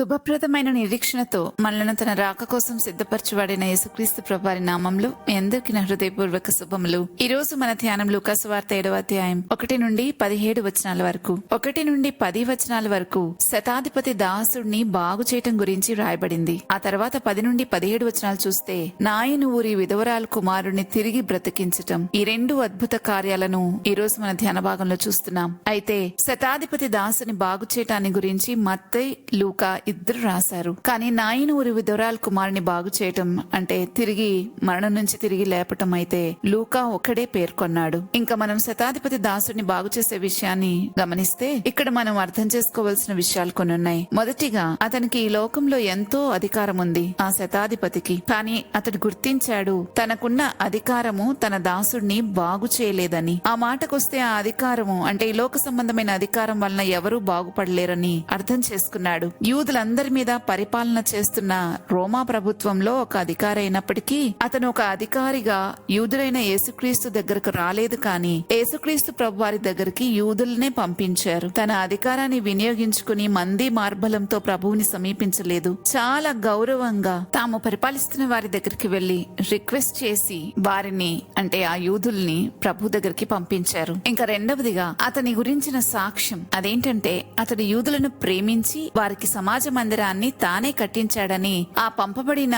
శుభప్రదమైన నిరీక్షణతో మనలను తన రాక కోసం సిద్ధపరచువాడిన యేసుక్రీస్తు ప్రభువారి నామంలో మీ అందరికీ నా హృదయపూర్వక శుభములు. ఈ రోజు మన ధ్యానం లూకాసు వార్త 7వ అధ్యాయం 1 నుండి 17 వచనాల వరకు, 1 నుండి 10 వచనాల వరకు శతాధిపతి దాసుడిని బాగు చేయటం గురించి రాయబడింది. ఆ తర్వాత 10 నుండి 17 వచనాలు చూస్తే నాయను ఊరి విధవరాలు కుమారుడిని తిరిగి బ్రతికించటం, ఈ రెండు అద్భుత కార్యాలను ఈ రోజు మన ధ్యాన భాగంలో చూస్తున్నాం. అయితే శతాధిపతి దాసుని బాగు చేయటాన్ని గురించి మత్తయి, లూకా ఇద్దరు రాశారు. కానీ నాయన ఊరి విధవరాలు కుమారుని బాగు చేయటం అంటే తిరిగి మరణం నుంచి తిరిగి లేపటం అయితే లూకా ఒక్కడే పేర్కొన్నాడు. ఇంకా మనం శతాధిపతి దాసుడిని బాగు చేసే విషయాన్ని గమనిస్తే ఇక్కడ మనం అర్థం చేసుకోవాల్సిన విషయాలు కొన్ని ఉన్నాయి. మొదటిగా అతనికి ఈ లోకంలో ఎంతో అధికారం ఉంది ఆ శతాధిపతికి. కానీ అతడు గుర్తించాడు తనకున్న అధికారము తన దాసుడిని బాగు చేయలేదని. ఆ మాటకొస్తే ఆ అధికారము అంటే ఈ లోక సంబంధమైన అధికారం వలన ఎవరూ బాగుపడలేరని అర్థం చేసుకున్నాడు. యూదులందరి మీద పరిపాలన చేస్తున్న రోమా ప్రభుత్వంలో ఒక అధికారి అయినప్పటికీ అతను ఒక అధికారిగా యూదులైన యేసుక్రీస్తు దగ్గరకు రాలేదు. కానీ యేసుక్రీస్తు ప్రభు వారి దగ్గరికి యూదులనే పంపించారు. తన అధికారాన్ని వినియోగించుకుని మంది మార్బలంతో ప్రభువుని సమీపించలేదు. చాలా గౌరవంగా తాము పరిపాలిస్తున్న వారి దగ్గరికి వెళ్లి రిక్వెస్ట్ చేసి వారిని అంటే ఆ యూదుల్ని ప్రభు దగ్గరికి పంపించారు. ఇంకా రెండవదిగా అతని గురించిన సాక్ష్యం అదేంటంటే అతడు యూదులను ప్రేమించి వారికి సమాజ మందిరాన్ని తానే కట్టించాడని ఆ పంపబడిన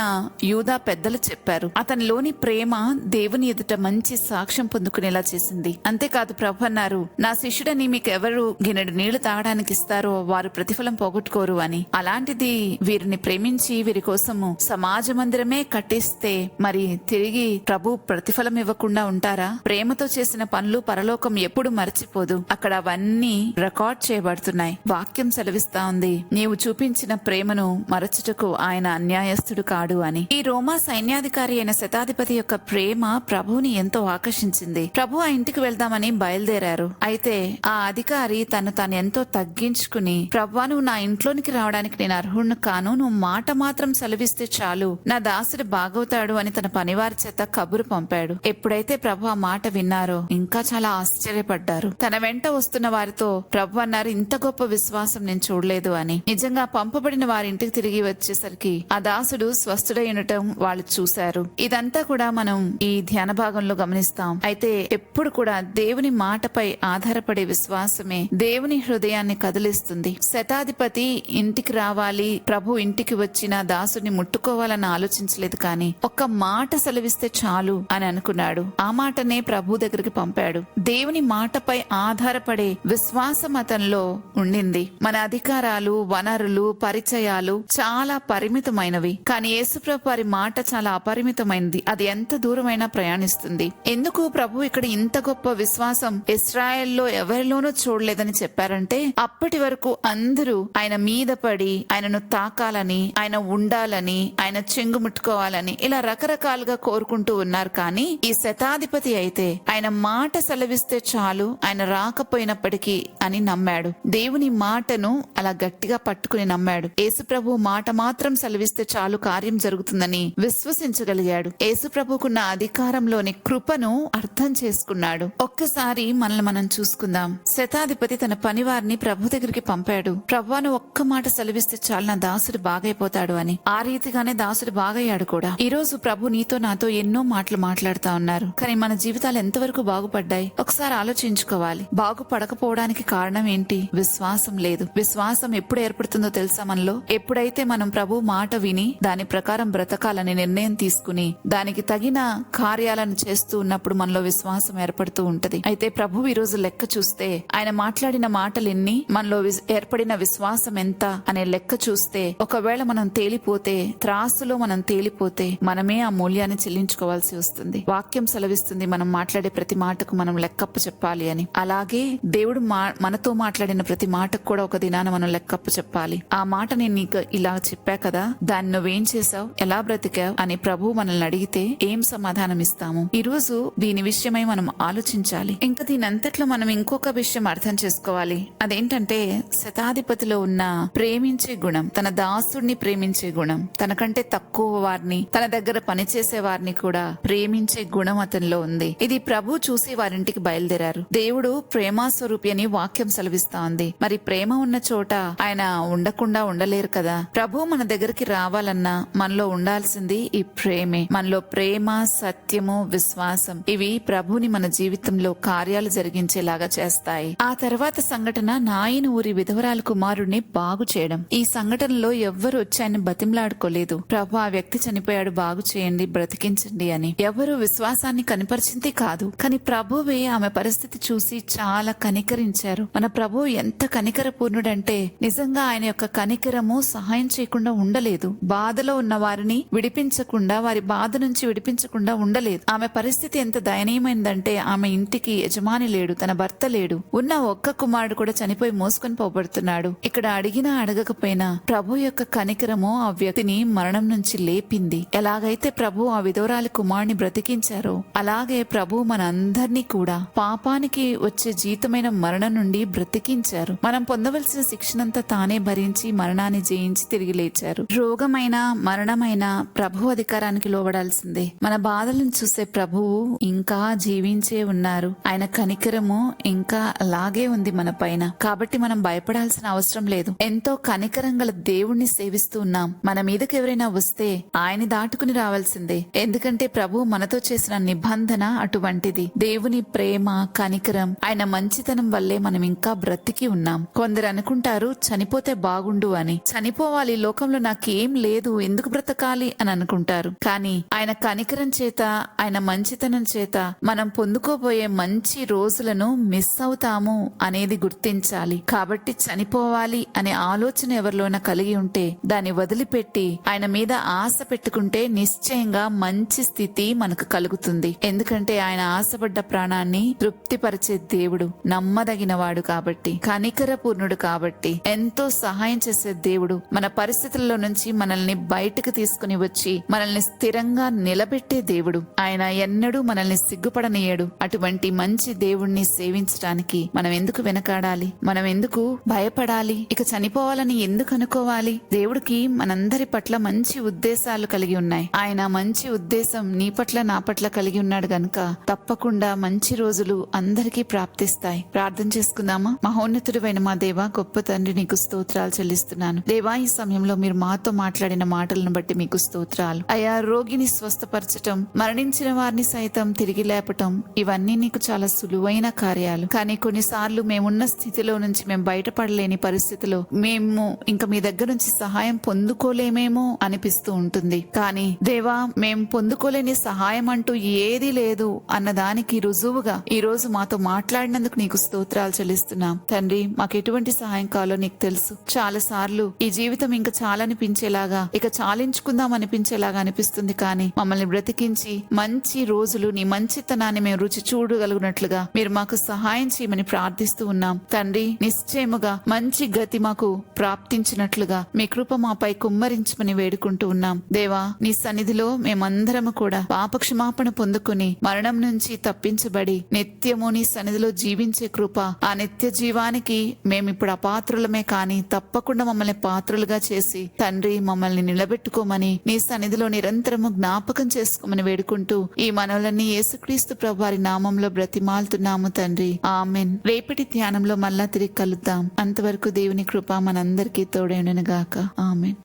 యూదా పెద్దలు చెప్పారు. అతనిలోని ప్రేమ దేవుని ఎదుట మంచి సాక్ష్యం పొందుకునేలా చేసింది. అంతేకాదు ప్రభు అన్నారు, నా శిష్యుడని మీకు ఎవరు గిన్నెడు నీళ్లు తాగడానికి ఇస్తారో వారు ప్రతిఫలం పోగొట్టుకోరు అని. అలాంటిది వీరిని ప్రేమించి వీరి కోసము సమాజ మందిరమే కట్టిస్తే మరి తిరిగి ప్రభు ప్రతిఫలం ఇవ్వకుండా ఉంటారా? ప్రేమతో చేసిన పనులు పరలోకం ఎప్పుడు మర్చిపోదు. అక్కడ అవన్నీ రికార్డ్ చేయబడుతున్నాయి. వాక్యం సెలవిస్తా ఉంది, నీవు చూపించిన ప్రేమను మరచుటకు ఆయన అన్యాయస్తుడు కాడు అని. ఈ రోమా సైన్యాధికారి అయిన శతాధిపతి యొక్క ప్రేమ ప్రభువుని ఎంతో ఆకర్షించింది. ప్రభు ఆ ఇంటికి వెళ్దామని బయలుదేరారు. అయితే ఆ అధికారి తను తాను ఎంతో తగ్గించుకుని, ప్రభువా నువ్వు నా ఇంట్లోనికి రావడానికి నేను అర్హుణ్ణి కాను, నువ్వు మాట మాత్రం సెలవిస్తే చాలు నా దాసుడు బాగవుతాడు అని తన పనివారి చేత కబురు పంపాడు. ఎప్పుడైతే ప్రభు ఆ మాట విన్నారో ఇంకా చాలా ఆశ్చర్యపడ్డారు. తన వెంట వస్తున్న వారితో ప్రభు అన్నారు, ఇంత గొప్ప విశ్వాసం నేను చూడలేదు అని. నిజంగా పంపబడిన వారి ఇంటికి తిరిగి వచ్చేసరికి ఆ దాసుడు స్వస్థుడై ఉండటం వాళ్ళు చూశారు. ఇదంతా కూడా మనం ఈ ధ్యాన భాగంలో గమనిస్తాం. అయితే ఎప్పుడు కూడా దేవుని మాటపై ఆధారపడే విశ్వాసమే దేవుని హృదయాన్ని కదిలిస్తుంది. శతాధిపతి ఇంటికి రావాలి, ప్రభు ఇంటికి వచ్చిన దాసుని ముట్టుకోవాలని ఆలోచించలేదు. కానీ ఒక్క మాట సెలవిస్తే చాలు అని అనుకున్నాడు. ఆ మాటనే ప్రభు దగ్గరికి పంపాడు. దేవుని మాటపై ఆధారపడే విశ్వాసం అతనిలో ఉండింది. మన అధికారాలు, వనరులు, పరిచయాలు చాలా పరిమితమైనవి. కానీ యేసుప్రభు వారి మాట చాలా అపరిమితమైనది. అది ఎంత దూరమైనా ప్రయాణిస్తుంది. ఎందుకు ప్రభు ఇక్కడ ఇంత గొప్ప విశ్వాసం ఇశ్రాయేల్లో ఎవరిలోనూ చూడలేదని చెప్పారంటే అప్పటి వరకు అందరూ ఆయన మీద పడి ఆయనను తాకాలని, ఆయన ఉండాలని, ఆయన చెంగు ముట్టుకోవాలని ఇలా రకరకాలుగా కోరుకుంటూ ఉన్నారు. కానీ ఈ శతాధిపతి అయితే ఆయన మాట సెలవిస్తే చాలు ఆయన రాకపోయినప్పటికీ అని నమ్మాడు. దేవుని మాటను అలా గట్టిగా పట్టుకుని నమ్మాడు. యేసుప్రభు మాట మాత్రం సెలవిస్తే చాలు కార్యం జరుగుతుందని విశ్వసించగలిగాడు. యేసుప్రభుకున్న అధికారంలోని కృపను అర్థం చేసుకున్నాడు. ఒక్కసారి మనల్ని మనం చూసుకుందాం. శతాధిపతి తన పనివారిని ప్రభు దగ్గరికి పంపాడు. ప్రభువాను ఒక్క మాట సెలవిస్తే చాలు నా దాసుడు బాగైపోతాడు అని. ఆ రీతిగానే దాసుడు బాగయ్యాడు కూడా. ఈ రోజు ప్రభు నీతో నాతో ఎన్నో మాటలు మాట్లాడుతా ఉన్నారు. కానీ మన జీవితాలు ఎంతవరకు బాగుపడ్డాయి ఒకసారి ఆలోచించుకోవాలి. బాగుపడకపోవడానికి కారణం ఏంటి? విశ్వాసం లేదు. విశ్వాసం ఎప్పుడు ఏర్పడుతుందో తెలుసా మనలో? ఎప్పుడైతే మనం ప్రభు మాట విని దాని ప్రకారం బ్రతకాలని నిర్ణయం తీసుకుని దానికి తగిన కార్యాలను చేస్తూ ఉన్నప్పుడు మనలో విశ్వాసం ఏర్పడుతూ ఉంటది. అయితే ప్రభు ఈ రోజు లెక్క చూస్తే ఆయన మాట్లాడిన మాటలెన్ని, మనలో ఏర్పడిన విశ్వాసం ఎంత అనే లెక్క చూస్తే ఒకవేళ మనం తేలిపోతే, త్రాసులో మనం తేలిపోతే మనమే ఆ మూల్యాన్ని చెల్లించుకోవాల్సి వస్తుంది. వాక్యం సెలవిస్తుంది మనం మాట్లాడే ప్రతి మాటకు మనం లెక్కప్పు చెప్పాలి అని. అలాగే దేవుడు మనతో మాట్లాడిన ప్రతి మాటకు కూడా ఒక దినాన మనం లెక్కప్పు చెప్పాలి. ఆ మాట నేను నీకు ఇలా చెప్పా కదా, దాన్ని నువ్వేం చేసావు, ఎలా బ్రతికావు అని ప్రభు మనల్ని అడిగితే ఏం సమాధానం ఇస్తాము? ఈ రోజు దీని విషయమై మనం ఆలోచించాలి. ఇంకా దీని అంతట్లో మనం ఇంకొక విషయం అర్థం చేసుకోవాలి. అదేంటంటే శతాధిపతిలో ఉన్న ప్రేమించే గుణం, తన దాసుడిని ప్రేమించే గుణం, తనకంటే తక్కువ వారిని, తన దగ్గర పనిచేసే వారిని కూడా ప్రేమించే గుణం అతనిలో ఉంది. ఇది ప్రభు చూసి వారింటికి బయలుదేరారు. దేవుడు ప్రేమాస్వరూపి అని వాక్యం సెలవిస్తా ఉంది. మరి ప్రేమ ఉన్న చోట ఆయన ఉండకుండా లేకుండా ఉండలేరు కదా. ప్రభు మన దగ్గరికి రావాలన్నా మనలో ఉండాల్సింది ఈ ప్రేమే. మనలో ప్రేమ, సత్యము, విశ్వాసం ఇవి ప్రభుని మన జీవితంలో కార్యాలు జరిగించేలాగా చేస్తాయి. ఆ తర్వాత సంఘటన నాయన ఊరి విధవరాల కుమారుడిని బాగు చేయడం. ఈ సంఘటనలో ఎవ్వరు వచ్చి ఆయన బతిమలాడుకోలేదు, ప్రభు ఆ వ్యక్తి చనిపోయాడు, బాగు చేయండి, బ్రతికించండి అని. ఎవరు విశ్వాసాన్ని కనిపరిచింది కాదు, కానీ ప్రభువే ఆమె పరిస్థితి చూసి చాలా కనికరించారు. మన ప్రభు ఎంత కనికర పూర్ణుడంటే నిజంగా ఆయన యొక్క కనికరము సహాయం చేయకుండా ఉండలేదు. బాధలో ఉన్న వారిని విడిపించకుండా, వారి బాధ నుంచి విడిపించకుండా ఉండలేదు. ఆమె పరిస్థితి ఎంత దయనీయమైందంటే ఆమె ఇంటికి యజమాని లేడు, తన భర్త లేడు, ఉన్న ఒక్క కుమారుడు కూడా చనిపోయి మోసుకొని పోబడుతున్నాడు. ఇక్కడ అడిగినా అడగకపోయినా ప్రభు యొక్క కనికరము ఆ వ్యక్తిని మరణం నుంచి లేపింది. ఎలాగైతే ప్రభు ఆ విధవరాలి కుమారుని బ్రతికించారో అలాగే ప్రభు మన అందరినీ కూడా పాపానికి వచ్చే జీతమైన మరణం నుండి బ్రతికించారు. మనం పొందవలసిన శిక్షనంతా తానే భరించి మరణాన్ని జయించి తిరిగి లేచారు. రోగమైన, మరణమైన ప్రభు అధికారానికి లోబడాల్సిందే. మన బాధలను చూసే ప్రభువు ఇంకా జీవించే ఉన్నారు. ఆయన కనికరము ఇంకా అలాగే ఉంది మన పైన. కాబట్టి మనం భయపడాల్సిన అవసరం లేదు. ఎంతో కనికరం గల దేవుణ్ణి సేవిస్తూ ఉన్నాం. మన మీదకి ఎవరైనా వస్తే ఆయన్ని దాటుకుని రావాల్సిందే. ఎందుకంటే ప్రభు మనతో చేసిన నిబంధన అటువంటిది. దేవుని ప్రేమ, కనికరం, ఆయన మంచితనం వల్లే మనం ఇంకా బ్రతికి ఉన్నాం. కొందరు అనుకుంటారు చనిపోతే బాగుండు అని. చనిపోవాలి, లోకంలో నాకేం లేదు, ఎందుకు బ్రతకాలి అని అనుకుంటారు. కానీ ఆయన కనికరం చేత, ఆయన మంచితనం చేత మనం పొందుకోబోయే మంచి రోజులను మిస్ అవుతాము అనేది గుర్తించాలి. కాబట్టి చనిపోవాలి అనే ఆలోచన ఎవరిలోన కలిగి ఉంటే దాన్ని వదిలిపెట్టి ఆయన మీద ఆశ పెట్టుకుంటే నిశ్చయంగా మంచి స్థితి మనకు కలుగుతుంది. ఎందుకంటే ఆయన ఆశపడ్డ ప్రాణాన్ని తృప్తిపరిచే దేవుడు, నమ్మదగినవాడు కాబట్టి, కనికర పూర్ణుడు కాబట్టి, ఎంతో సహాయం చేసే దేవుడు, మన పరిస్థితుల్లో నుంచి మనల్ని బయటకు తీసుకుని వచ్చి మనల్ని స్థిరంగా నిలబెట్టే దేవుడు. ఆయన ఎన్నడూ మనల్ని సిగ్గుపడనీయడు. అటువంటి మంచి దేవుణ్ణి సేవించడానికి మనం ఎందుకు వెనకాడాలి? మనం ఎందుకు భయపడాలి? ఇక చనిపోవాలని ఎందుకు అనుకోవాలి? దేవుడికి మనందరి పట్ల మంచి ఉద్దేశాలు కలిగి ఉన్నాయి. ఆయన మంచి ఉద్దేశం నీ పట్ల, నా పట్ల కలిగి ఉన్నాడు గనుక తప్పకుండా మంచి రోజులు అందరికీ ప్రాప్తిస్తాయి. ప్రార్థన చేసుకుందామా? మహోన్నతుడైన మా దేవా, గొప్ప తండ్రి, నీకు స్తోత్రాలు చెల్లిస్తున్నాను. దేవా, ఈ సమయంలో మీరు మాతో మాట్లాడిన మాటలను బట్టి మీకు స్తోత్రాలు. అయా, రోగిని స్వస్థపరచటం, మరణించిన వారిని సైతం తిరిగి లేపటం, ఇవన్నీ నీకు చాలా సులువైన కార్యాలు. కానీ కొన్నిసార్లు మేమున్న స్థితిలో నుంచి మేము బయటపడలేని పరిస్థితిలో మేము ఇంకా మీ దగ్గర నుంచి సహాయం పొందుకోలేమేమో అనిపిస్తూ ఉంటుంది. కానీ దేవా, మేము పొందుకోలేని సహాయం అంటూ ఏదీ లేదు అన్నదానికి రుజువుగా ఈ రోజు మాతో మాట్లాడినందుకు నీకు స్తోత్రాలు చెల్లిస్తున్నాం. తండ్రి, మాకు ఎటువంటి సహాయం కావాలో నీకు తెలుసు. చాలా సార్లు ఈ జీవితం ఇంకా చాలనిపించేలాగా, ఇక చాలించుకుందాం అనిపించేలాగా అనిపిస్తుంది. కానీ మమ్మల్ని బ్రతికించి మంచి రోజులు, నీ మంచితనాన్ని మేము రుచి చూడగలుగునట్లుగా మీరు మాకు సహాయం చేయమని ప్రార్థిస్తూ ఉన్నాం. తండ్రి, నిశ్చయముగా మంచి గతి మాకు ప్రాప్తించినట్లుగా మీ కృప మాపై కుమ్మరించమని వేడుకుంటూ ఉన్నాం. దేవా, నీ సన్నిధిలో మేమందరము కూడా పాపక్షమాపణ పొందుకుని మరణం నుంచి తప్పించబడి నిత్యము నీ సన్నిధిలో జీవించే కృప, ఆ నిత్య జీవానికి మేమిప్పుడు అపాత్రులమే కానీ తప్పకుండా మమ్మల్ని పాత్రులుగా చేసి తండ్రి మమ్మల్ని నిలబెట్టుకోమని నీ సన్నిధిలో నిరంతరము జ్ఞాపకం చేసుకోమని వేడుకుంటూ ఈ మనవులన్నీ యేసుక్రీస్తు ప్రభువారి నామంలో బ్రతిమాలుతున్నాము తండ్రి. ఆమెన్. రేపటి ధ్యానంలో మళ్ళా తిరిగి కలుద్దాం. అంతవరకు దేవుని కృప మనందరికీ తోడైనను గాక. ఆమెన్.